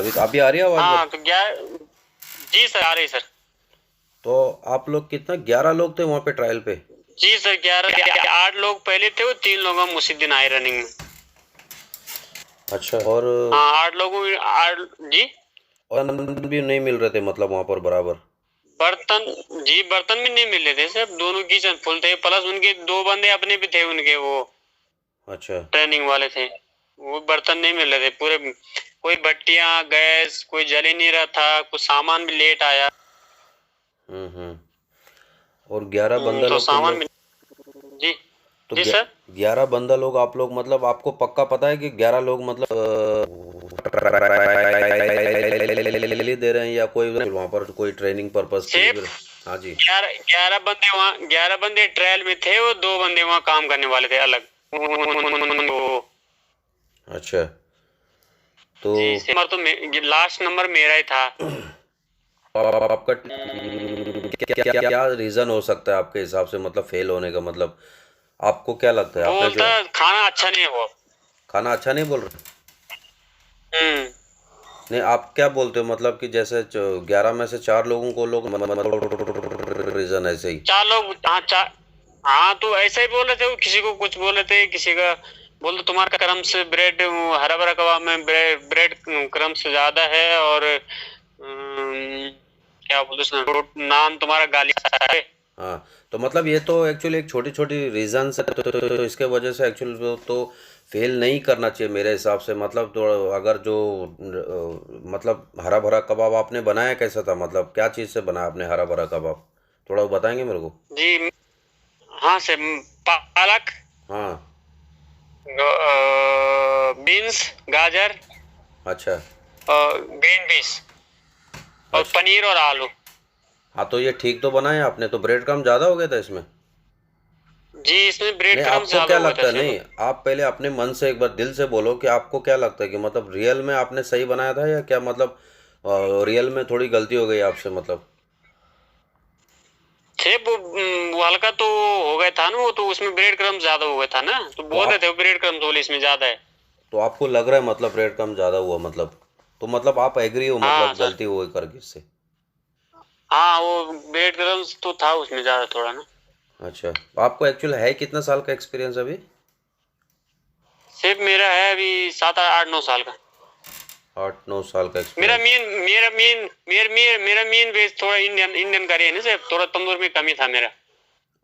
अभी आ रही है आवाज हाँ मेरी? तो क्या। जी सर, आ रही सर। तो आप लोग कितना, 11 लोग थे वहाँ पे ट्रायल पे? जी सर, 8 लोग पहले थे, वो 3 लोग हम उसी दिन आए रनिंग में। अच्छा। और हाँ 8 लोगों में 8। जी। और भी नहीं मिल रहे थे मतलब वहाँ पर बराबर? बर्तन। जी बर्तन भी नहीं मिल रहे थे सर, दोनों किचन फुल थे, प्लस उनके 2 बंदे अपने भी थे, उनके वो अच्छा। ट्रेनिंग वाले थे। वो बर्तन नहीं मिल रहे थे पूरे। कोई भट्टियां, गैस कोई जल ही नहीं रहा था, कुछ सामान भी लेट आया। हम्म। और 11 बंदा तो लोग तुम सामान लोग? भी। जी। तो जी सर। 11 बंदा लोग आप लोग, मतलब आपको पक्का पता है कि 11 लोग मतलब दे रहे हैं या कोई वहाँ पर कोई ट्रेनिंग पर्पस के लिए सिर्फ भी? हाँ जी। 11 बंदे ट्रायल में थे, वो 2 बंदे वहाँ काम करने वाले थे अलग। अच्छा। तो जी नंबर तो लास्ट नंबर मेरा ही था। आपका क्या क्या रीजन हो सकता है आपके हिसाब से, मतलब फेल होने का? मतलब आपको क्या लगता है, आपने बोलता जो खाना अच्छा नहीं है वो। खाना अच्छा नहीं बोल रहे? हम्म। नहीं, आप क्या बोलते हो मतलब कि जैसे 11 में से 4 लोगों को लोग रीजन ऐसे ही? 4 लोग, हाँ 4। हाँ तो ऐसा ही बोल रहे थे, वो किसी को कुछ बोल रहे थे, किसी का बोल तुम्हारा क्रम से ब्रेड, हरा भरा कबाब में ब्रेड ब्रेड क्रम से ज्यादा है, और क्या बोलते नान तुम्हारा गाली है। हाँ, तो मतलब ये तो एक्चुअली एक छोटी छोटी रीजन है, तो इसके वजह से एक्चुअली तो फेल नहीं करना चाहिए मेरे हिसाब से। मतलब तो अगर जो मतलब हरा भरा कबाब आपने बनाया कैसा था, मतलब क्या चीज़ से बनाया आपने हरा भरा कबाब? थोड़ा बताएंगे मेरे को? जी। हाँ सर, पालक, हाँ। बीन्स, गाजर, अच्छा। और ग्रीन पीस, और अच्छा। पनीर और आलू। हाँ, तो ये ठीक तो बनाया आपने, तो ब्रेड क्रम्ब ज़्यादा हो गया था इसमें? जी इसमें ब्रेड नहीं, क्रम्ब आपको ज्यादा क्या हुआ था लगता है? सिर्फ। नहीं, आप पहले अपने मन से एक बार दिल से बोलो कि आपको क्या लगता है कि मतलब रियल में आपने सही बनाया था या क्या, मतलब रियल में थोड़ी गलती हो गई आपसे मतलब? सिर्फ वो हल्का तो हो गया था ना, वो तो उसमें ब्रेड क्रम्ब ज्यादा हो गया था ना, तो तो बोल रहे आप थे वो ब्रेड क्रम्ब थोड़ी इसमें ज्यादा है। तो आपको लग रहा है मतलब ब्रेड क्रम्ब ज़्यादा हुआ मतलब? तो मतलब आप एग्री हो हाँ मतलब सर। गलती हुई करके इससे? हाँ वो ब्रेड क्रम्ब तो था उसमें ज्यादा थोड़ा ना। अच्छा। आपको एक्चुअल है कितना साल का एक्सपीरियंस अभी? सिर्फ मेरा है अभी 7 8 9 साल का। 8 9 साल का मेरा एक्सपीरियंस? मेन मेरा मेन मेरा मेरा मेरा मेन बेस थोड़ा इंडियन इंडियन करी है ना सर, थोड़ा तंदूर में कमी था मेरा।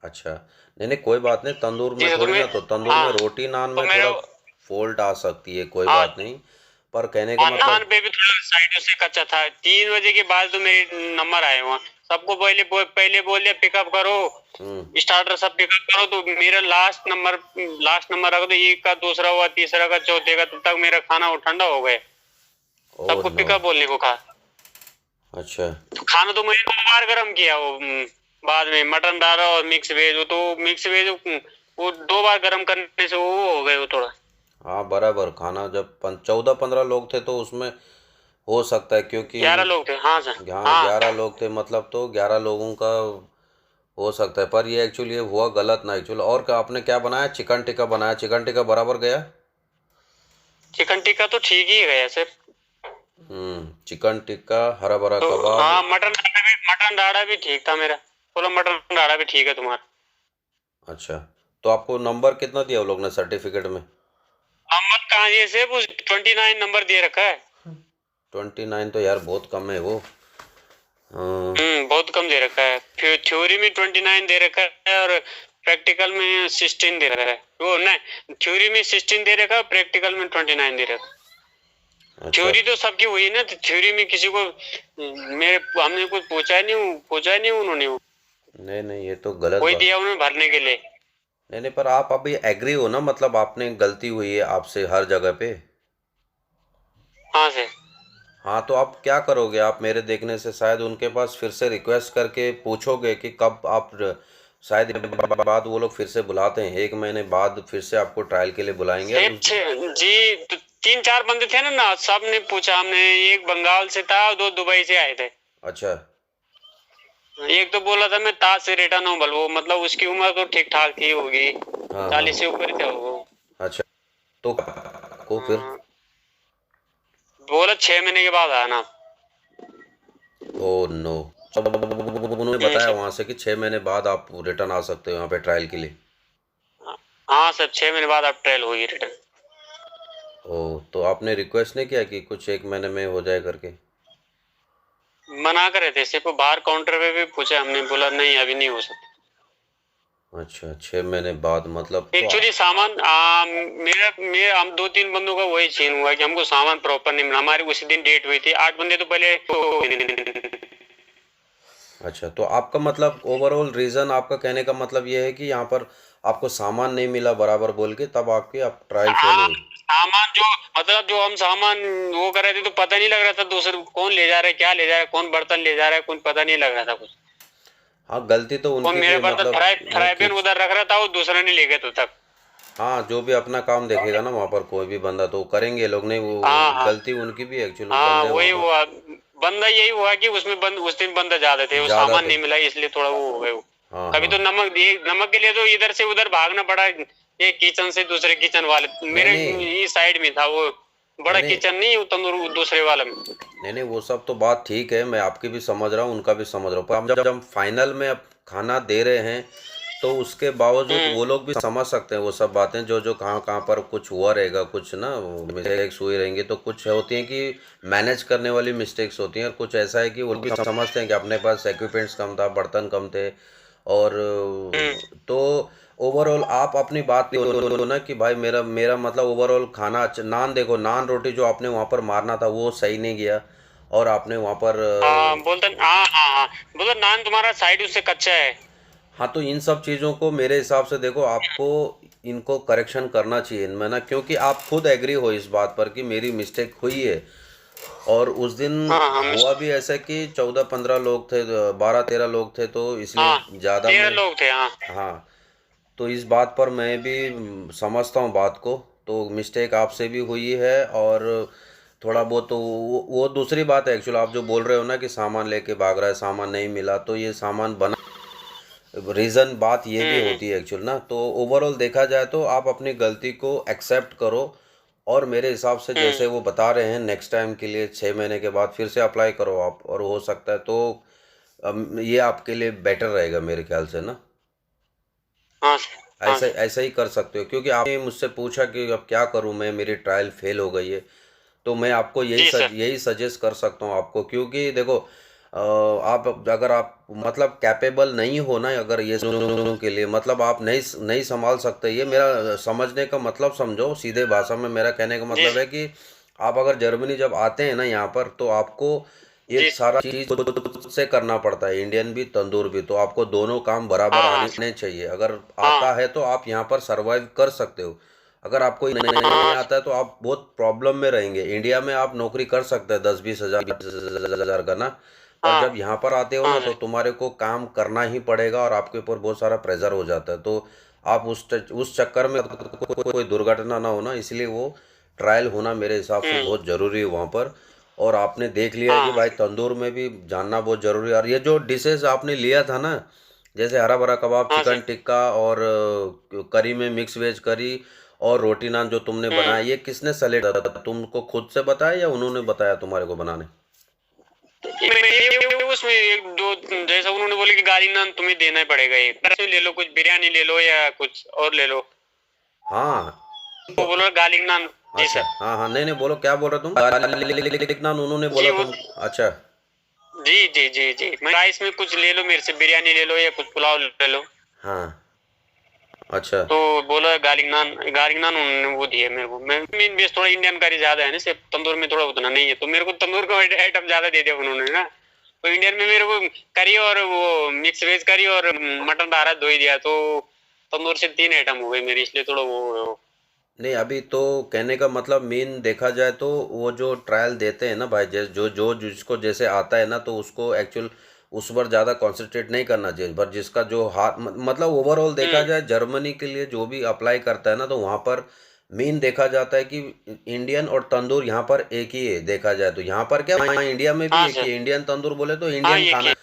अच्छा। नहीं नहीं, कोई बात नहीं, तंदूर में जी तो थोड़ी मैं। ना, तो तंदूर में हाँ रोटी नान तो में मेरा। थोड़ा फॉल्ट आ सकती है, कोई हाँ बात नहीं। पर कहने का नान मतलब। पे भी थोड़ा साइड से कच्चा था, 3 बजे के बाद तो मेरे नंबर आए वहाँ। सबको पहले बोल दिया पिकअप करो, हम्म। स्टार्टर सब पिकअप करो, तो मेरा लास्ट नंबर रखा, तो एक का दूसरा हुआ, तीसरा का, चौथे का, तब तक मेरा खाना वो ठंडा हो गया। ओह सबको नो। पिकअप बोलने को कहा। अच्छा। तो खाना तो मैंने 2 बार गर्म किया वो, बाद में मटन डाला और मिक्स वेज, वो तो मिक्स वेज वो 2 बार गर्म करने से वो हो गए वो थोड़ा। हाँ, बराबर। खाना जब 14 15 लोग थे तो उसमें हो सकता है, क्योंकि 11 लोग थे हाँ सर। यहाँ हाँ 11 लोग थे मतलब, तो 11 लोगों का हो सकता है। पर ये एक्चुअली ये हुआ गलत ना एक्चुअली। और क्या आपने क्या बनाया? चिकन टिक्का बनाया? चिकन टिक्का बराबर गया? चिकन टिक्का तो ठीक ही गया सर। चिकन टिक्का, हरा भरा तो कबाब। हाँ मटन डाढ़ा भी ठीक था मेरा। बोलो मटन डाढ़ा भी ठीक है तुम्हारा। अच्छा। तो आपको नंबर कितना दिया वो लोग ने सर्टिफिकेट में? अहमद कहाँ ये से 29 नंबर दे रखा है। 29 तो यार बहुत कम है वो। बहुत कम दे रखा है, फिर थ्योरी में 29 दे रखा है, और प्रैक्टिकल में 16 दे रखा है, वो नहीं, थ्योरी में 16 दे रखा है, प्रैक्टिकल में 29 दे रखा है। अच्छा। थ्योरी तो सबकी हुई है ना, तो थ्योरी में किसी को मेरे हमने कुछ पूछा ही नहीं उन्होंने, नहीं नहीं, ये तो गलत वही बात। दिया उन्होंने भरने के लिए। नहीं नहीं, पर आप अभी एग्री हो ना, मतलब आपने गलती हुई है आपसे हर जगह पे? हाँ सर। हाँ, तो आप क्या करोगे? आप मेरे देखने से शायद उनके पास फिर से रिक्वेस्ट करके पूछोगे कि कब आप शायद बाद वो लोग फिर से बुलाते हैं, 1 महीने बाद फिर से आपको ट्रायल के लिए बुलाएंगे और जी तो 3 4 बंदे थे ना, सब ने पूछा, हमने एक बंगाल से था, 2 दुबई से आए थे। अच्छा। एक तो बोला था मैं ताज से रिटर्न हूँ, बल वो मतलब उसकी उम्र तो ठीक ठाक थी होगी, हाँ हाँ। 40 से ऊपर ही थे वो। अच्छा। तो को फिर? बोला 6 महीने के बाद आना। Oh no. अब उन्होंने बताया सर। वहां से कि 6 महीने बाद आप रिटर्न आ सकते हो यहाँ पे ट्रायल के लिए। हाँ सर, 6 महीने बाद आप ट्रायल होगी रिटर्न। ओ, तो आपने रिक्वेस्ट नहीं किया कि कुछ 1 महीने में हो जाए करके? मना करे थे, सिर्फ बाहर काउंटर पे भी पूछा हमने, बोला नहीं अभी नहीं हो सकता। अच्छा, 6 महीने बाद मतलब तो एक्चुअली सामान मेरा हम 2-3 बंदों का वही सीन हुआ कि हमको सामान प्रॉपर नहीं मिला। हमारी उसी दिन डेट हुई थी, 8 बंदे तो पहले। अच्छा, तो आपका मतलब ओवरऑल रीज़न, आपका कहने का मतलब ये है कि यहाँ पर आपको सामान नहीं मिला बराबर बोल के तब आपकी आप ट्रायल फेल हाँ, हुई। सामान जो मतलब जो हम सामान वो कर रहे थे तो पता नहीं लग रहा था दूसरे कौन ले जा रहा है, क्या ले जा रहा है, कौन बर्तन ले जा रहा है, कौन पता नहीं लग रहा था कुछ। हाँ, गलती तो कौन उनकी भी मेरा है बर्तन मतलब फ्राई पैन किच। उधर रख रहा था, वो दूसरा नहीं ले गया तो तक। हाँ, जो भी अपना काम देखेगा ना वहाँ पर कोई भी बंदा तो करेंगे लोग, नहीं वो हाँ हाँ गलती उनकी भी एक्चुअल हाँ, बंदे वहाँ वही पर हुआ। बंदा यही हुआ कि उसमें उस दिन बंदा ज्यादा थे, वो ज़्यादा सामान थे। नहीं मिला इसलिए थोड़ा वो हो गए वो। हाँ कभी हाँ। तो नमक के लिए तो इधर से उधर भागना पड़ा, एक किचन से दूसरे किचन वाले नहीं मेरे नहीं। इस साइड में था वो। नहीं बड़ा नहीं। किचन नहीं, वो तंदूर दूसरे वाला में। नहीं नहीं, वो सब तो बात ठीक है, मैं आपकी भी समझ रहा हूँ उनका भी समझ रहा हूँ, पर हम जब हम फाइनल में अब खाना दे रहे हैं तो उसके बावजूद हम्म वो लोग भी समझ सकते हैं वो सब बातें, जो जो कहाँ कहाँ पर कुछ हुआ रहेगा, कुछ ना मिस्टेक्स हुई रहेंगी, तो कुछ होती हैं कि मैनेज करने वाली मिस्टेक्स होती हैं, और कुछ ऐसा है कि वो लोग भी समझते हैं कि अपने पास इक्विपमेंट्स कम था, बर्तन कम थे। और हम्म तो ओवरऑल आप अपनी बात बोलो ना कि भाई मेरा मेरा मतलब ओवरऑल खाना अच्छा, नान देखो, नान रोटी जो आपने वहाँ पर मारना था वो सही नहीं गया, और आपने वहाँ पर हाँ बोलता, हाँ हाँ हाँ, बोलता नान तुम्हारा साइड उससे कच्चा है। हाँ, तो इन सब चीज़ों को मेरे हिसाब से देखो आपको इनको करेक्शन करना चाहिए इनमें ना, क्योंकि आप खुद एग्री हो इस बात पर कि मेरी मिस्टेक हुई है। और उस दिन हाँ हाँ हुआ भी ऐसा कि 14-15 लोग थे, 12-13 लोग थे, तो इसलिए हाँ, ज़्यादा 13 में। लोग थे हाँ। हाँ, तो इस बात पर मैं भी समझता हूँ बात को, तो मिस्टेक आपसे भी हुई है, और थोड़ा बहुत तो वो दूसरी बात है एक्चुअली, आप जो बोल रहे हो ना कि सामान लेके भाग रहा है, सामान नहीं मिला, तो ये सामान बना रीज़न बात ये भी हम्म होती है एक्चुअल ना, तो ओवरऑल देखा जाए तो आप अपनी गलती को एक्सेप्ट करो, और मेरे हिसाब से हम्म जैसे वो बता रहे हैं नेक्स्ट टाइम के लिए 6 महीने के बाद फिर से अप्लाई करो आप, और हो सकता है तो ये आपके लिए बेटर रहेगा मेरे ख्याल से ना। हाँ सर, हाँ ऐसा सर। ऐसा ही कर सकते हो, क्योंकि आपने मुझसे पूछा कि अब क्या करूं मैं, मेरी ट्रायल फेल हो गई है, तो मैं आपको जी सर। यही सजेस्ट कर सकता हूँ आपको, क्योंकि देखो आप अगर आप मतलब कैपेबल नहीं हो ना, अगर ये सुनने के लिए मतलब आप नहीं नहीं संभाल सकते, ये मेरा समझने का मतलब समझो, सीधे भाषा में मेरा कहने का जी मतलब है कि आप अगर जर्मनी जब आते हैं ना यहाँ पर, तो आपको ये जी सारा चीज़ खुद से करना पड़ता है, इंडियन भी तंदूर भी, तो आपको दोनों काम बराबर हाँ हाँ आने चाहिए, अगर हाँ आता है तो आप यहाँ पर सरवाइव कर सकते हो। अगर आपको नहीं हाँ आता है तो आप बहुत प्रॉब्लम में रहेंगे। इंडिया में आप नौकरी कर सकते हैं 10-20 हज़ार का ना, पर हाँ जब यहाँ पर आते हो ना हाँ तो सर। तुम्हारे को काम करना ही पड़ेगा, और आपके ऊपर बहुत सारा प्रेशर हो जाता है, तो आप उस चक्कर में कोई दुर्घटना ना हो ना, इसलिए वो ट्रायल होना मेरे हिसाब से हम्म बहुत ज़रूरी है वहाँ पर। और आपने देख लिया है हाँ कि हाँ भाई तंदूर में भी जानना बहुत ज़रूरी है, और ये जो डिशेस आपने लिया था ना, जैसे हरा भरा कबाब, हाँ चिकन सर। टिक्का, और करी में मिक्स वेज करी, और रोटी नान जो तुमने हम्म बनाया, ये किसने सेलेक्ट किया? तुमको खुद से बताया या उन्होंने बताया तुम्हारे को बनाने? उसमें एक दो, जैसा उन्होंने बोले कि गाड़ी नान तुम्हें देना ही पड़ेगा, एक तरह से ले लो, कुछ बिरयानी ले लो या कुछ और ले लो। हाँ। वो बोलो गार्लिक नान। जी अच्छा, सर। हाँ हाँ, नहीं नहीं, बोलो क्या बोल रहे तुम? गार्लिक नान उन्होंने जी बोला वो, तुम? अच्छा। जी जी जी जी, मैं राइस में कुछ ले लो, मेरे से बिरयानी ले लो या कुछ पुलाव ले लो। हाँ। अच्छा। तो बोला गार्लिक नान, गार्लिक नान उन्होंने वो दिया मेरे को। मैं मेन बेस थोड़ा इंडियन करी ज्यादा है ना, सिर्फ तंदूर में थोड़ा उतना नहीं है, तो मेरे को तंदूर का आइटम ज्यादा दे दिया उन्होंने ना। तो इंडियन में मेरे को करी और वो मिक्स वेज करी और मटन बहारा दो ही दिया, तो तंदूर से 3 आइटम हो गई मेरी, इसलिए थोड़ा वो। नहीं, अभी तो कहने का मतलब मेन देखा जाए तो वो जो ट्रायल देते हैं ना भाई, जैसे जो जो जिसको जैसे आता है ना, तो उसको एक्चुअल उस पर ज़्यादा कंसंट्रेट नहीं करना चाहिए, पर जिसका जो हाथ मतलब ओवरऑल देखा हम्म जाए जर्मनी के लिए जो भी अप्लाई करता है ना, तो वहाँ पर मेन देखा जाता है कि इंडियन और तंदूर यहाँ पर एक ही है, देखा जाए तो यहाँ पर क्या, यहाँ इंडिया में भी हाँ एक ही सर। है, इंडियन तंदूर बोले तो हाँ इंडियन ये खाना।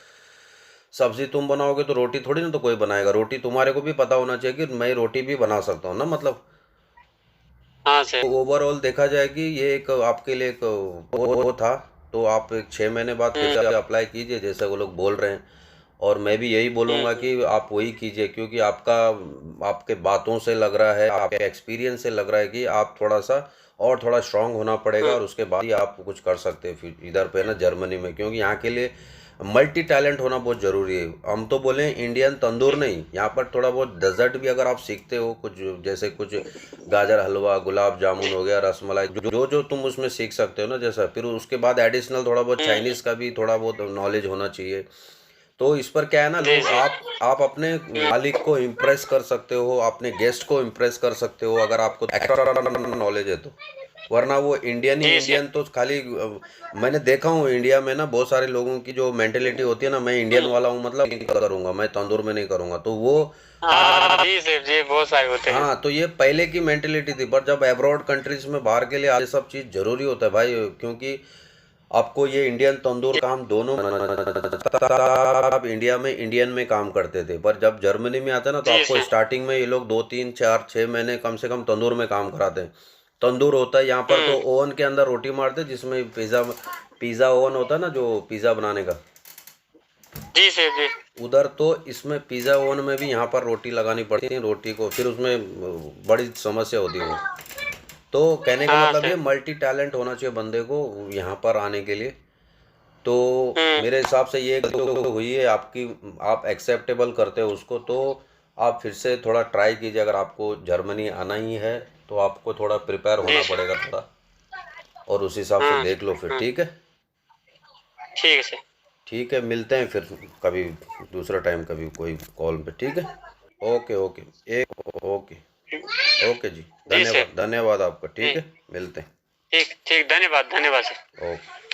सब्जी तुम बनाओगे तो रोटी थोड़ी ना तो कोई बनाएगा, रोटी तुम्हारे को भी पता होना चाहिए कि मैं रोटी भी बना सकता हूँ ना मतलब। हाँ सर। तो ओवरऑल देखा जाए कि ये एक आपके लिए एक वो था, तो आप एक 6 महीने बाद फिर से अप्लाई कीजिए जैसे वो लोग बोल रहे हैं। और मैं भी यही बोलूँगा कि आप वही कीजिए, क्योंकि आपके बातों से लग रहा है, आपके एक्सपीरियंस से लग रहा है कि आप थोड़ा-सा और थोड़ा स्ट्रांग होना पड़ेगा और उसके बाद ही आप कुछ कर सकते हैं फिर इधर पे ना जर्मनी में, क्योंकि यहाँ के लिए मल्टी टैलेंट होना बहुत ज़रूरी है। हम तो बोले इंडियन तंदूर नहीं, यहाँ पर थोड़ा बहुत डेज़र्ट भी अगर आप सीखते हो कुछ, जैसे कुछ गाजर हलवा, गुलाब जामुन हो गया, रसमलाई, जो तुम उसमें सीख सकते हो ना जैसा, फिर उसके बाद एडिशनल थोड़ा बहुत चाइनीज़ का भी थोड़ा बहुत नॉलेज होना चाहिए। तो इस पर क्या है ना, जी लोग जी। आप अपने मालिक को इम्प्रेस कर सकते हो, अपने गेस्ट को इम्प्रेस कर सकते हो अगर आपको एक्स्ट्रा नॉलेज है तो। वरना वो इंडियन ही जी सर। इंडियन तो खाली मैंने देखा हूँ इंडिया में ना बहुत सारे लोगों की जो मेंटेलिटी होती है ना, मैं इंडियन वाला हूँ मतलब नहीं करूँगा, मैं तंदूर में नहीं करूँगा, तो वो हाँ जी सर जी, बहुत सारे होते हैं। हाँ, तो ये पहले की मेंटेलिटी थी, पर जब अब्रॉड कंट्रीज में बाहर के लिए ये सब चीज़ जरूरी होता है भाई, क्योंकि आपको ये इंडियन तंदूर काम दोनों आप इंडिया में इंडियन में काम करते थे, पर जब जर्मनी में आते हैं ना तो जी आपको सर। स्टार्टिंग में ये लोग 2 3 4 6 महीने कम से कम तंदूर में काम कराते हैं। तंदूर होता है यहाँ पर तो ओवन के अंदर रोटी मारते हैं, जिसमें पिज़्ज़ा पिज़्ज़ा ओवन होता है ना जो पिज़्ज़ा बनाने का, जी सर जी। उधर तो इसमें पिज़्ज़ा ओवन में भी यहाँ पर रोटी लगानी पड़ती है, रोटी को फिर उसमें बड़ी समस्या होती है वो। तो कहने का हाँ मतलब ये सर। मल्टी टैलेंट होना चाहिए बंदे को यहाँ पर आने के लिए। तो हम्म। मेरे हिसाब से ये जो हुई है आपकी, आप एक्सेप्टेबल करते हो उसको, तो आप फिर से थोड़ा ट्राई कीजिए। अगर आपको जर्मनी आना ही है तो आपको थोड़ा प्रिपेयर जी होना सर। पड़ेगा थोड़ा, और उस हिसाब से हाँ देख लो फिर, हाँ। ठीक है। ठीक है सर। ठीक है, मिलते हैं फिर कभी दूसरा टाइम, कभी कोई कॉल पे, ठीक है। Okay okay. ओके। ओके जी, जी सर। धन्यवाद धन्यवाद आपका, ठीक ठीक है, मिलते हैं। ठीक ठीक, धन्यवाद धन्यवाद सर। ओके।